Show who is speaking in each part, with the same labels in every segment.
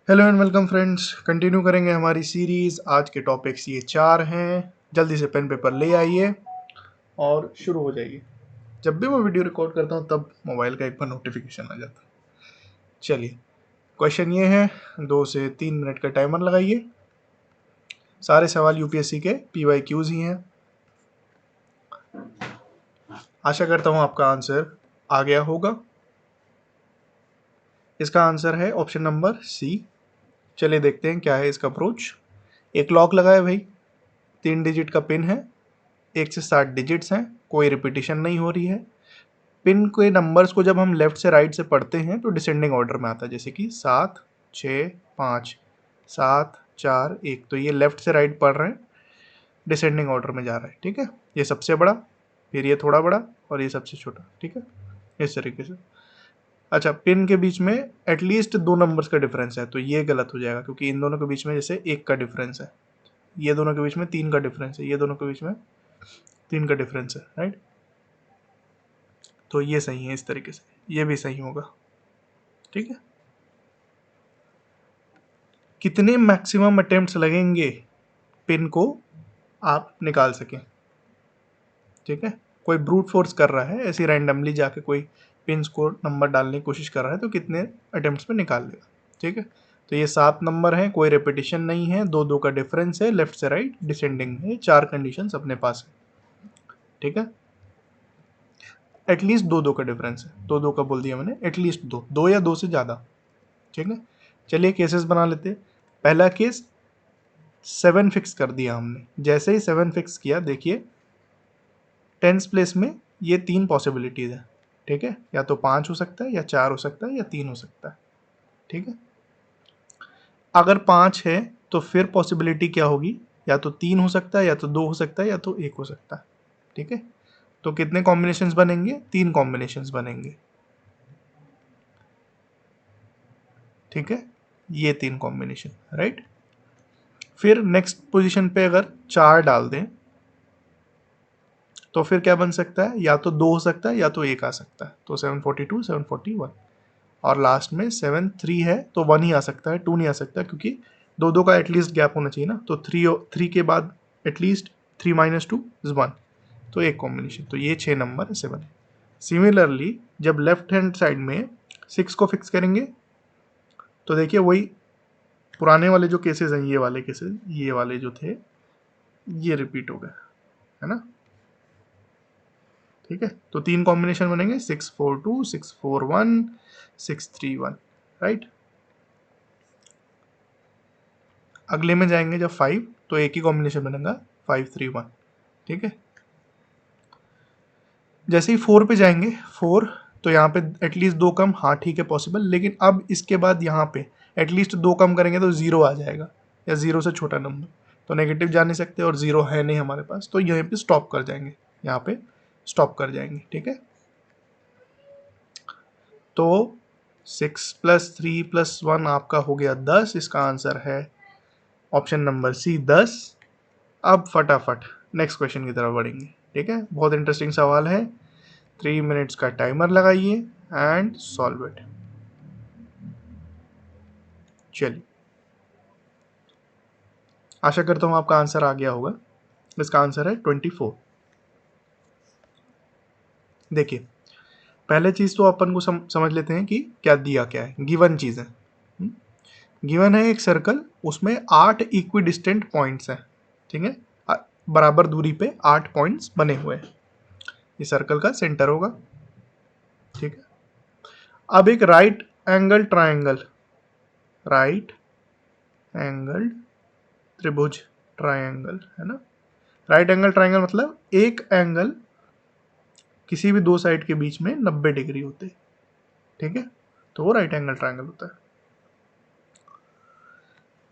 Speaker 1: Hello and welcome friends. Continue करेंगे हमारी series. आज के टॉपिक्स ये 4 हैं। जल्दी से पेन पेपर ले आइए और शुरू हो जाइए। जब भी मैं वीडियो रिकॉर्ड करता हूँ तब मोबाइल का एक बार नोटिफिकेशन आ जाता है। चलिए, क्वेश्चन ये है, 2 से 3 मिनट का टाइमर लगाइए। सारे सवाल यूपीएससी के PYQs ही हैं। आशा करता हूँ आपका आंसर आ गया होगा। इसका आंसर है ऑप्शन नंबर सी। चलिए देखते हैं क्या है इसका अप्रोच। एक लॉक लगाए भाई, 3 डिजिट का पिन है, 1 से 7 डिजिट्स हैं, कोई रिपीटिशन नहीं हो रही है। पिन के नंबर्स को जब हम लेफ्ट से राइट से पढ़ते हैं तो डिसेंडिंग ऑर्डर में आता है, जैसे कि 7 6 5 7 4 1। तो ये लेफ्ट से राइट पढ़ रहे हैं, डिसेंडिंग ऑर्डर में जा रहा है। ठीक है, ये सबसे बड़ा, फिर ये थोड़ा बड़ा और ये सबसे छोटा। ठीक है, इस तरीके से। अच्छा, पिन के बीच में एटलीस्ट 2 नंबर्स का डिफरेंस है तो ये गलत हो जाएगा, क्योंकि इन दोनों के बीच में जैसे 1 का डिफरेंस है, ये दोनों के बीच में 3 का डिफरेंस है, ये दोनों के बीच में 3 का डिफरेंस है, राइट। तो ये सही है इस तरीके से, ये भी सही होगा। ठीक है, कितने मैक्सिमम अटेम्प्ट्स लगेंगे पिन को आप निकाल सकें। ठीक है, कोई ब्रूट फोर्स कर रहा है, ऐसे रैंडमली जाके कोई पिन्स को नंबर डालने की कोशिश कर रहा है तो कितने अटेम्प्ट्स में निकाल लेगा। ठीक है, तो ये 7 नंबर है, कोई रेपिटेशन नहीं है, 2 2 का डिफरेंस है, लेफ्ट से राइट डिसेंडिंग है, 4 कंडीशंस अपने पास है। ठीक है, एटलीस्ट 2 2 का डिफरेंस है, 2 2 का बोल दिया मैंने, एटलीस्ट 2 2 या 2 से ज़्यादा। ठीक है, चलिए केसेस बना लेते हैं। पहला केस 7 फिक्स कर दिया हमने। जैसे ही 7 फिक्स किया, देखिए टेंस प्लेस में ये 3 पॉसिबिलिटीज है। ठीक है, या तो 5 हो सकता है, या 4 हो सकता है, या 3 हो सकता है। ठीक है, अगर 5 है तो फिर पॉसिबिलिटी क्या होगी, या तो 3 हो सकता है, या तो 2 हो सकता है, या तो 1 हो सकता है। ठीक है, तो कितने कॉम्बिनेशंस बनेंगे, 3 कॉम्बिनेशंस बनेंगे। ठीक है, ये 3 कॉम्बिनेशन, राइट। फिर नेक्स्ट पोजीशन पे अगर 4 डाल दें तो फिर क्या बन सकता है, या तो 2 हो सकता है, या तो 1 आ सकता है। तो 742 741, और लास्ट में 7 3 है तो 1 ही आ सकता है, 2 नहीं आ सकता, क्योंकि 2 2 का एटलीस्ट गैप होना चाहिए ना। तो 3 के बाद एटलीस्ट 3 - 2 इज 1, तो एक कॉम्बिनेशन। तो ये 6 नंबर 7 है। सिमिलरली जब लेफ्ट हैंड साइड में 6 को फिक्स करेंगे तो देखिए वही पुराने वाले जो केसेस हैं, ये वाले केसेस, ये वाले जो थे, ये रिपीट हो गए, है ना। ठीक है, तो 3 कॉम्बिनेशन बनेंगे, 642 641 631, राइट। अगले में जाएंगे जब 5, तो एक ही कॉम्बिनेशन बनेगा, 531। ठीक है, जैसे ही 4 पे जाएंगे, 4, तो यहाँ पे एटलीस्ट 2 कम, हाँ ठीक है पॉसिबल, लेकिन अब इसके बाद यहाँ पे एटलीस्ट 2 कम करेंगे तो 0 आ जाएगा, या 0 से छोटा नंबर, तो नेगेटिव जा नहीं सकते और 0 है नहीं हमारे पास, तो यहीं पे स्टॉप कर जाएंगे, यहाँ पे स्टॉप कर जाएंगे। ठीक है, तो 6 + 3 + 1 आपका हो गया 10। इसका आंसर है ऑप्शन नंबर सी, 10। अब फटाफट नेक्स्ट क्वेश्चन की तरफ बढ़ेंगे। ठीक है, बहुत इंटरेस्टिंग सवाल है। 3 मिनट्स का टाइमर लगाइए एंड सॉल्व इट। चलिए, आशा करता हूँ आपका आंसर आ गया होगा। इसका आंसर है 24। देखिए, पहले चीज़ तो अपन को समझ लेते हैं कि क्या दिया क्या है। गिवन चीज़ है, गिवन है एक सर्कल, उसमें 8 इक्वी डिस्टेंट पॉइंट्स हैं। ठीक है, बराबर दूरी पे 8 पॉइंट्स बने हुए हैं, ये सर्कल का सेंटर होगा। ठीक है, अब एक right angle triangle, right angle त्रिभुज, ट्राइंगल है ना। राइट एंगल ट्राइंगल मतलब एक एंगल किसी भी 2 साइड के बीच में 90 डिग्री होते हैं। ठीक है, तो वो राइट एंगल ट्राइंगल होता है।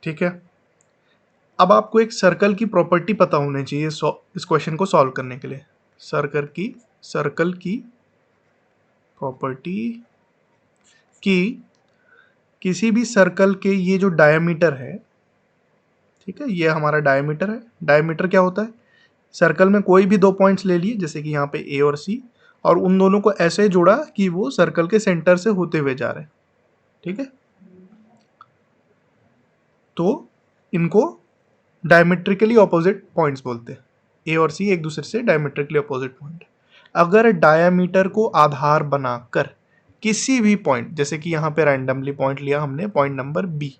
Speaker 1: ठीक है, अब आपको एक सर्कल की प्रॉपर्टी पता होनी चाहिए इस क्वेश्चन को सॉल्व करने के लिए। सर्कल की प्रॉपर्टी कि किसी भी सर्कल के ये जो डायमीटर है, ठीक है, ये हमारा डायमीटर है। डायमीटर क्या होता है, सर्कल में कोई भी 2 पॉइंट्स ले लिए, जैसे कि यहाँ पे ए और सी, और उन दोनों को ऐसे जोड़ा कि वो सर्कल के सेंटर से होते हुए जा रहे हैं। ठीक है, तो इनको डायमेट्रिकली ऑपोजिट पॉइंट्स बोलते हैं। ए और सी एक दूसरे से डायमेट्रिकली ऑपोजिट पॉइंट। अगर डायमीटर को आधार बनाकर किसी भी पॉइंट, जैसे कि यहाँ पे रैंडमली पॉइंट लिया हमने, पॉइंट नंबर बी,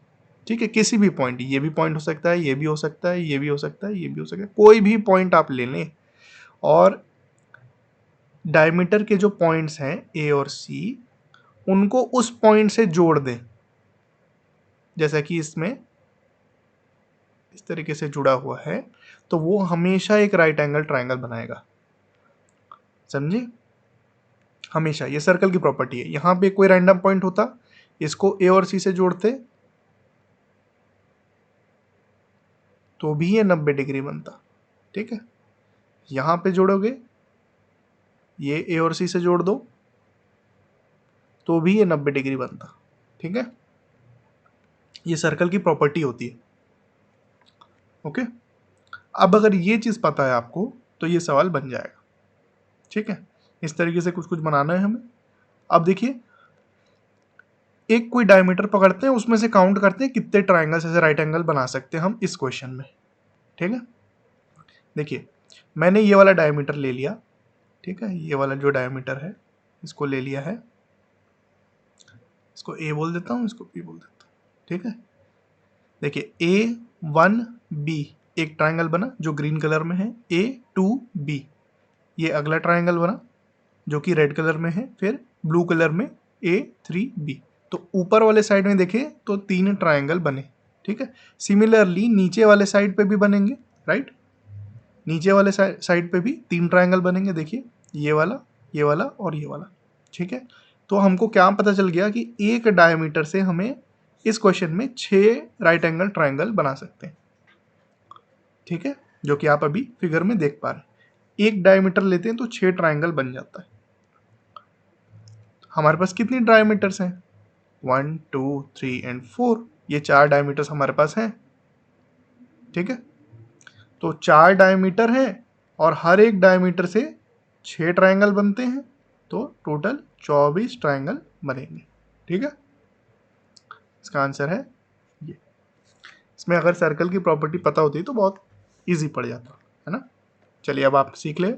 Speaker 1: ठीक है, किसी भी पॉइंट, ये भी पॉइंट हो सकता है, ये भी हो सकता है, ये भी हो सकता है, ये भी हो सकता है, कोई भी पॉइंट आप ले लें, और डायमीटर के जो पॉइंट्स हैं ए और सी, उनको उस पॉइंट से जोड़ दें, जैसा कि इसमें इस तरीके से जुड़ा हुआ है, तो वो हमेशा एक राइट एंगल ट्रायंगल बनाएगा। समझे? हमेशा, ये सर्कल की प्रॉपर्टी है। यहां पे कोई रैंडम पॉइंट होता, इसको ए और सी से जोड़ते तो भी ये 90 डिग्री बनता। ठीक है, यहां पे जोड़ोगे, ये ए और सी से जोड़ दो तो भी ये 90 डिग्री बनता। ठीक है, ये सर्कल की प्रॉपर्टी होती है। ओके, अब अगर ये चीज पता है आपको तो ये सवाल बन जाएगा। ठीक है, इस तरीके से कुछ कुछ बनाना है हमें। अब देखिए, एक कोई डायमीटर पकड़ते हैं, उसमें से काउंट करते हैं कितने ट्राइंगल्स ऐसे राइट एंगल बना सकते हैं हम इस क्वेश्चन में। ठीक है, देखिए मैंने ये वाला डायमीटर ले लिया। ठीक है, ये वाला जो डायमीटर है इसको ले लिया है, इसको ए बोल देता हूँ, इसको बी बोल देता हूँ। ठीक है, देखिए A1B एक ट्राइंगल बना जो ग्रीन कलर में है, A2B ये अगला ट्राइंगल बना जो कि रेड कलर में है, फिर ब्लू कलर में A3B। तो ऊपर वाले साइड में देखिए तो 3 ट्राइंगल बने। ठीक है, सिमिलरली नीचे वाले साइड पे भी बनेंगे, राइट, नीचे वाले साइड पे भी 3 ट्राइंगल बनेंगे। देखिए ये वाला, ये वाला और ये वाला। ठीक है, तो हमको क्या पता चल गया कि एक डायमीटर से हमें इस क्वेश्चन में 6 राइट एंगल ट्राइंगल बना सकते हैं। ठीक है, जो कि आप अभी फिगर में देख पा रहे हैं। एक डायमीटर लेते हैं तो 6 ट्राइंगल बन जाता है। हमारे पास कितनी डायमीटर्स हैं? 1 2 3 एंड 4, ये 4 डायमीटर्स हमारे पास हैं। ठीक है, तो 4 डायमीटर हैं और हर एक डायमीटर से 6 ट्राइंगल बनते हैं, तो टोटल 24 ट्राइंगल बनेंगे। ठीक है, इसका आंसर है ये। इसमें अगर सर्कल की प्रॉपर्टी पता होती तो बहुत इजी पड़ जाता है ना। चलिए अब आप सीख ले,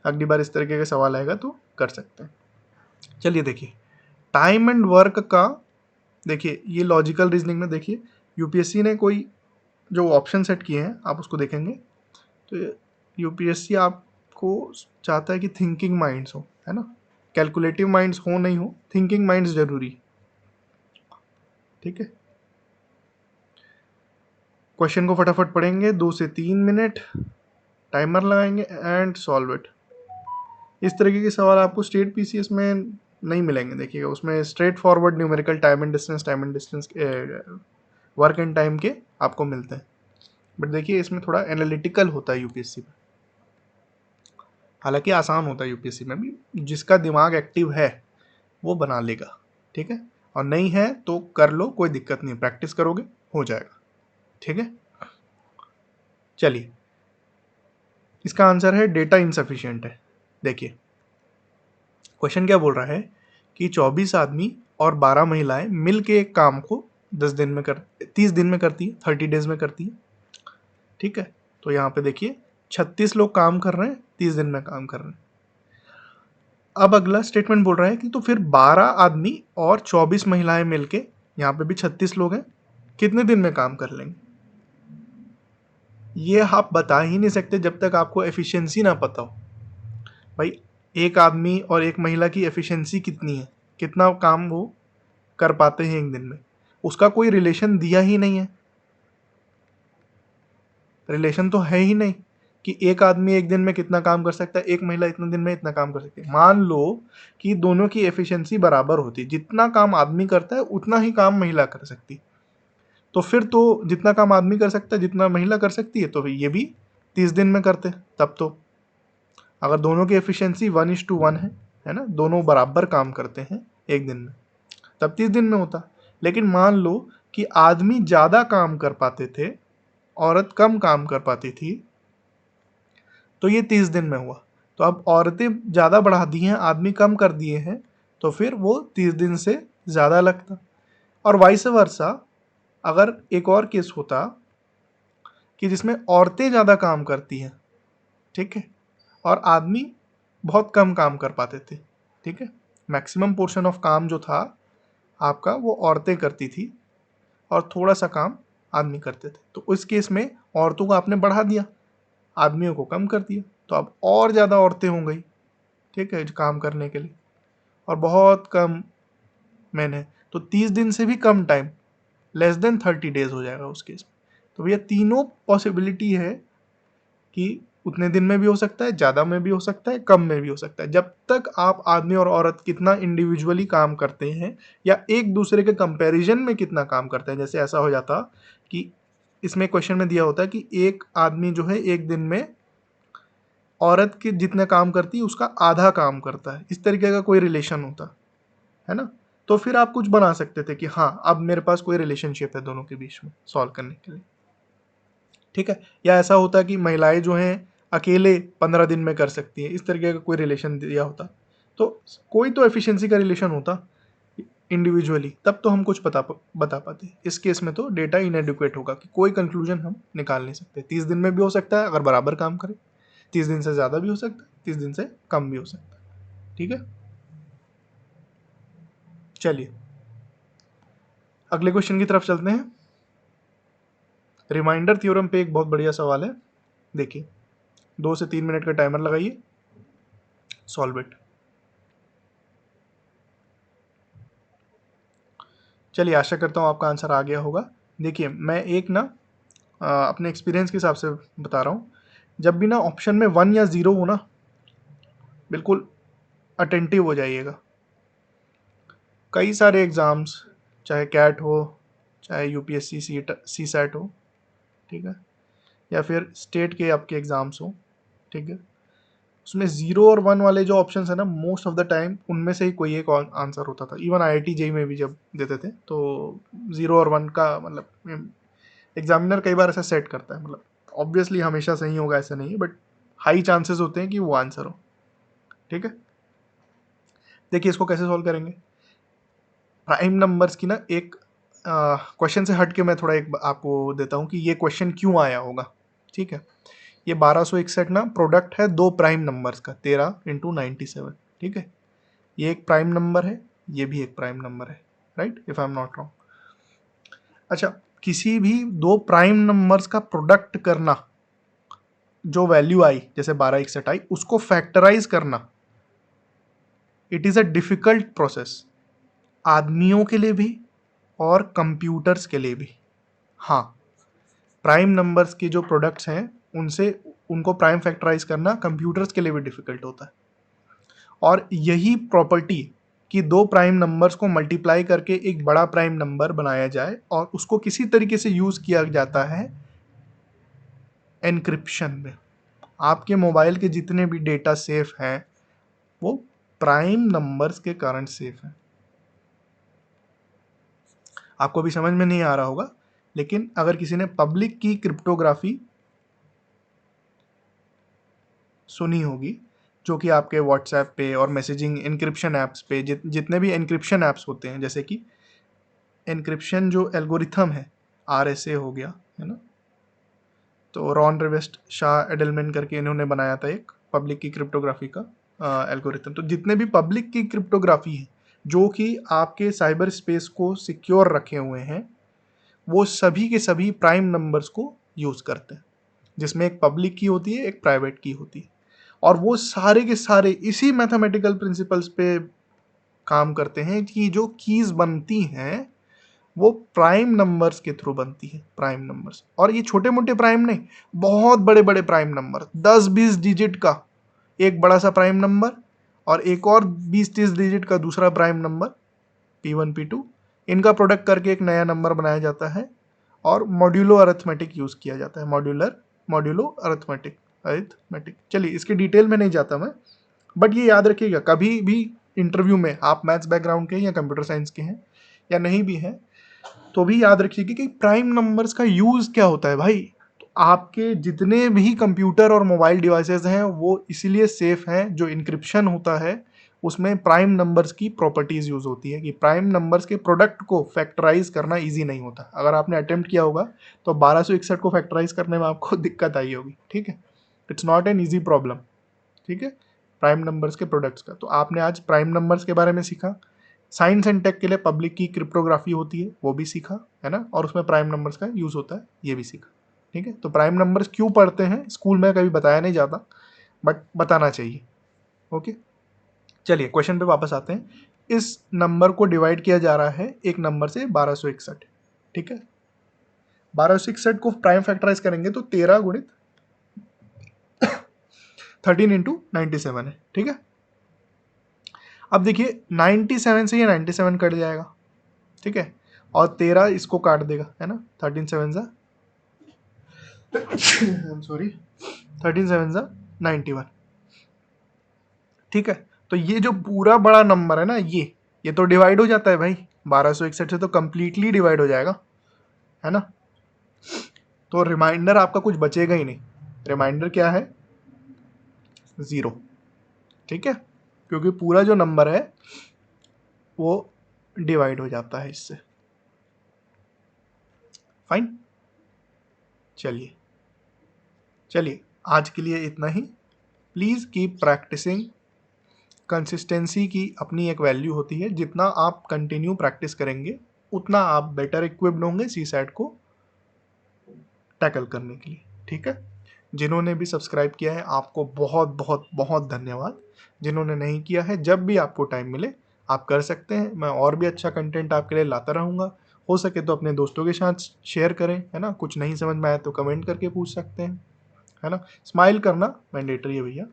Speaker 1: अगली बार इस तरीके का सवाल आएगा तो कर सकते हैं। चलिए देखिए, टाइम एंड वर्क का, देखिए ये लॉजिकल रीजनिंग में देखिए यूपीएससी ने कोई जो ऑप्शन सेट किए हैं आप उसको देखेंगे तो यूपीएससी आपको चाहता है कि थिंकिंग माइंड्स हो, है ना, कैलकुलेटिव माइंड्स हो नहीं हो, थिंकिंग माइंड्स जरूरी। ठीक है, क्वेश्चन को फटाफट पढ़ेंगे, 2 से 3 मिनट टाइमर लगाएंगे एंड सॉल्व इट। इस तरीके के सवाल आपको स्टेट पीसीएस में नहीं मिलेंगे। देखिएगा उसमें straight forward numerical time and distance work and time के आपको मिलते हैं, बट देखिए इसमें थोड़ा एनालिटिकल होता है यूपीएससी में। हालांकि आसान होता है यूपीएससी में भी, जिसका दिमाग एक्टिव है वो बना लेगा। ठीक है, और नहीं है तो कर लो, कोई दिक्कत नहीं, प्रैक्टिस करोगे हो जाएगा। ठीक है, चलिए इसका आंसर है डेटा इनसफिशिएंट है। देखिए क्वेश्चन क्या बोल रहा है कि 24 आदमी और 12 महिलाएं मिल के एक काम को 30 दिन में करती है, 30 डेज में करती है। ठीक है, तो यहाँ पे देखिए 36 लोग काम कर रहे हैं, 30 दिन में काम कर रहे हैं। अब अगला स्टेटमेंट बोल रहा है कि तो फिर 12 आदमी और 24 महिलाएं मिलके, यहाँ पे भी 36 लोग हैं, कितने दिन में काम कर लेंगे? ये आप बता ही नहीं सकते जब तक आपको एफिशिएंसी ना पता हो। भाई एक आदमी और एक महिला की एफिशिएंसी कितनी है, कितना काम वो कर पाते हैं एक दिन में, उसका कोई रिलेशन दिया ही नहीं है। रिलेशन तो है ही नहीं कि एक आदमी एक दिन में कितना काम कर सकता है, एक महिला इतने दिन में इतना काम कर सकती है। मान लो कि दोनों की एफिशिएंसी बराबर होती, जितना काम आदमी करता है उतना ही काम महिला कर सकती, तो फिर तो जितना काम आदमी कर सकता है जितना महिला कर सकती है, तो ये भी 30 दिन में करते। तब तो अगर दोनों की एफिशिएंसी 1:1 है ना, दोनों बराबर काम करते हैं एक दिन में, तब 30 दिन में होता। लेकिन मान लो कि आदमी ज़्यादा काम कर पाते थे, औरत कम काम कर पाती थी, तो ये 30 दिन में हुआ। तो अब औरतें ज़्यादा बढ़ा दी हैं, आदमी कम कर दिए हैं, तो फिर वो 30 दिन से ज़्यादा लगता। और वाइस वर्सा, अगर एक और केस होता कि जिसमें औरतें ज़्यादा काम करती हैं, ठीक है, और आदमी बहुत कम काम कर पाते थे, ठीक है, मैक्सिमम पोर्शन ऑफ काम जो था आपका वो औरतें करती थी और थोड़ा सा काम आदमी करते थे, तो उस केस में औरतों को आपने बढ़ा दिया, आदमियों को कम कर दिया, तो अब और ज़्यादा औरतें हो गई, ठीक है, काम करने के लिए, और बहुत कम मैन है, तो 30 दिन से भी कम टाइम, लेस देन 30 डेज हो जाएगा उस केस में। तो भैया तीनों पॉसिबिलिटी है कि उतने दिन में भी हो सकता है, ज़्यादा में भी हो सकता है, कम में भी हो सकता है, जब तक आप आदमी और औरत कितना इंडिविजुअली काम करते हैं या एक दूसरे के कंपैरिजन में कितना काम करते हैं। जैसे ऐसा हो जाता कि इसमें क्वेश्चन में दिया होता है कि एक आदमी जो है एक दिन में औरत के जितने काम करती है उसका आधा काम करता है, इस तरीके का कोई रिलेशन होता है ना, तो फिर आप कुछ बना सकते थे कि हाँ अब मेरे पास कोई रिलेशनशिप है दोनों के बीच में सॉल्व करने के लिए, ठीक है। या ऐसा होता कि महिलाएं जो हैं अकेले 15 दिन में कर सकती हैं, इस तरीके का कोई रिलेशन दिया होता, तो कोई तो एफिशिएंसी का रिलेशन होता इंडिविजुअली, तब तो हम कुछ बता पाते। इस केस में तो डेटा इनएडिक्वेट होगा कि कोई कंक्लूजन हम निकाल नहीं सकते। 30 दिन में भी हो सकता है अगर बराबर काम करे, 30 दिन से ज़्यादा भी हो सकता है, 30 दिन से कम भी हो सकता है, ठीक है। चलिए अगले क्वेश्चन की तरफ चलते हैं। रिमाइंडर थ्योरम पे एक बहुत बढ़िया सवाल है, देखिए 2 से 3 मिनट का टाइमर लगाइए, सॉल्व इट। चलिए आशा करता हूँ आपका आंसर आ गया होगा। देखिए मैं एक ना अपने एक्सपीरियंस के हिसाब से बता रहा हूँ, जब भी ना ऑप्शन में 1 या 0 हो ना, बिल्कुल अटेंटिव हो जाइएगा। कई सारे एग्ज़ाम्स, चाहे कैट हो, चाहे यूपीएससी सी सैट हो, ठीक है, या फिर स्टेट के आपके एग्ज़ाम्स हो, ठीक है, उसमें 0 और 1 वाले जो ऑप्शन है ना, मोस्ट ऑफ द टाइम उनमें से ही कोई एक आंसर होता था। इवन आईआईटी जेई में भी जब देते थे तो 0 और 1 का मतलब एग्जामिनर कई बार ऐसा सेट करता है, मतलब ऑब्वियसली हमेशा सही होगा ऐसा नहीं है, बट हाई चांसेस होते हैं कि वो आंसर हो, ठीक है। देखिए इसको कैसे सॉल्व करेंगे। प्राइम नंबर्स की ना एक क्वेश्चन से हट के मैं थोड़ा एक आपको देता हूँ कि ये क्वेश्चन क्यों आया होगा, ठीक है। ये 1261 ना प्रोडक्ट है दो प्राइम नंबर्स का, 13 इंटू 97, ठीक है। ये एक प्राइम नंबर है, ये भी एक प्राइम नंबर है, right, if I am not wrong. अच्छा, किसी भी दो प्राइम नंबर्स का प्रोडक्ट करना, जो वैल्यू आई जैसे 1261 आई, उसको फैक्टराइज करना, it is a difficult process, आदमियों के लिए भी और कंप्यूटर्स के लिए भी। हाँ, प्राइम नंबर्स के जो प्रोडक्ट्स हैं उनसे उनको प्राइम फैक्टराइज करना कंप्यूटर्स के लिए भी डिफिकल्ट होता है, और यही प्रॉपर्टी कि दो प्राइम नंबर्स को मल्टीप्लाई करके एक बड़ा प्राइम नंबर बनाया जाए और उसको किसी तरीके से यूज़ किया जाता है एनक्रिप्शन में। आपके मोबाइल के जितने भी डेटा सेफ हैं वो प्राइम नंबर्स के कारण सेफ हैं। आपको भी समझ में नहीं आ रहा होगा, लेकिन अगर किसी ने पब्लिक की क्रिप्टोग्राफी सुनी होगी, जो कि आपके व्हाट्सएप पे और मैसेजिंग इनक्रिप्शन ऐप्स पे जितने भी इनक्रिप्शन ऐप्स होते हैं, जैसे कि इनक्रिप्शन जो एल्गोरिथम है, आरएसए हो गया, है ना, तो रॉन रिवेस्ट शाह एडलमैन करके इन्होंने बनाया था एक पब्लिक की क्रिप्टोग्राफी का एल्गोरिथम। तो जितने भी पब्लिक की क्रिप्टोग्राफी है जो कि आपके साइबर स्पेस को सिक्योर रखे हुए हैं, वो सभी के सभी प्राइम नंबर्स को यूज़ करते हैं, जिसमें एक पब्लिक की होती है, एक प्राइवेट की होती है, और वो सारे के सारे इसी मैथमेटिकल प्रिंसिपल्स पे काम करते हैं कि जो कीज़ बनती हैं वो प्राइम नंबर्स के थ्रू बनती है, प्राइम नंबर्स। और ये छोटे मोटे प्राइम नहीं, बहुत बड़े बड़े प्राइम नंबर, 10-20 डिजिट का एक बड़ा सा प्राइम नंबर और एक और 20-30 डिजिट का दूसरा प्राइम नंबर, P1 P2, इनका प्रोडक्ट करके एक नया नंबर बनाया जाता है और मॉड्यूलो अरिथमेटिक यूज़ किया जाता है, मॉड्यूलो अरिथमेटिक। चलिए इसके डिटेल में नहीं जाता मैं, बट ये याद रखिएगा, कभी भी इंटरव्यू में आप मैथ्स बैकग्राउंड के हैं या कंप्यूटर साइंस के हैं या नहीं भी हैं, तो भी याद रखिएगा कि प्राइम नंबर्स का यूज़ क्या होता है भाई। तो आपके जितने भी कंप्यूटर और मोबाइल डिवाइसेस हैं वो इसीलिए सेफ हैं, जो इनक्रिप्शन होता है उसमें प्राइम नंबर्स की प्रॉपर्टीज यूज होती है कि प्राइम नंबर्स के प्रोडक्ट को फैक्टराइज करना इजी नहीं होता। अगर आपने अटेम्प्ट किया होगा तो 1261 को फैक्टराइज करने में आपको दिक्कत आई होगी, ठीक है। It's not an easy problem, ठीक है, प्राइम नंबर्स के प्रोडक्ट्स का। तो आपने आज प्राइम नंबर्स के बारे में सीखा। साइंस एंड टेक के लिए पब्लिक की क्रिप्टोग्राफी होती है, वो भी सीखा है ना, और उसमें प्राइम नंबर्स का यूज होता है, ये भी सीखा, ठीक है। तो प्राइम नंबर्स क्यों पढ़ते हैं स्कूल में कभी बताया नहीं जाता, बट बताना चाहिए, ओके। चलिए क्वेश्चन पे वापस आते हैं। इस नंबर को डिवाइड किया जा रहा है एक नंबर से 1261, ठीक है। 1261 को प्राइम फैक्टराइज करेंगे तो 13 गुणित 13 इंटू 97 है, ठीक है। अब देखिए 97 से ये 97 कट जाएगा, ठीक है, और 13 इसको काट देगा, है ना, 13 7 सा सॉरी 13 7 सा 91, ठीक है। तो ये जो पूरा बड़ा नंबर है ना, ये तो डिवाइड हो जाता है भाई, 1261 से तो कंप्लीटली डिवाइड हो जाएगा, है ना। तो रिमाइंडर आपका कुछ बचेगा ही नहीं। रिमाइंडर क्या है? 0, ठीक है, क्योंकि पूरा जो नंबर है वो डिवाइड हो जाता है इससे। फाइन, चलिए चलिए आज के लिए इतना ही। Please keep practicing. कंसिस्टेंसी की अपनी एक वैल्यू होती है, जितना आप कंटिन्यू प्रैक्टिस करेंगे उतना आप बेटर इक्विप्ड होंगे सीसैट को टैकल करने के लिए, ठीक है। जिन्होंने भी सब्सक्राइब किया है आपको बहुत बहुत बहुत धन्यवाद। जिन्होंने नहीं किया है, जब भी आपको टाइम मिले आप कर सकते हैं। मैं और भी अच्छा कंटेंट आपके लिए लाता रहूँगा। हो सके तो अपने दोस्तों के साथ शेयर करें, है ना। कुछ नहीं समझ में आया तो कमेंट करके पूछ सकते हैं, है ना। स्माइल करना मैंडेटरी है भैया।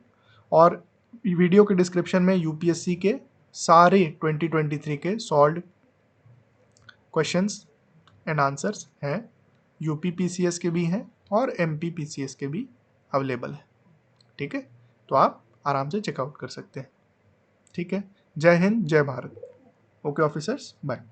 Speaker 1: और वीडियो के डिस्क्रिप्शन में यूपीएससी के सारे 2023 के सॉल्व क्वेश्चंस एंड आंसर्स हैं। यूपी पीसीएस के भी हैं और एमपी पीसीएस के भी अवेलेबल है, ठीक है। तो आप आराम से चेकआउट कर सकते हैं, ठीक है। जय हिंद, जय भारत। Okay officers, bye.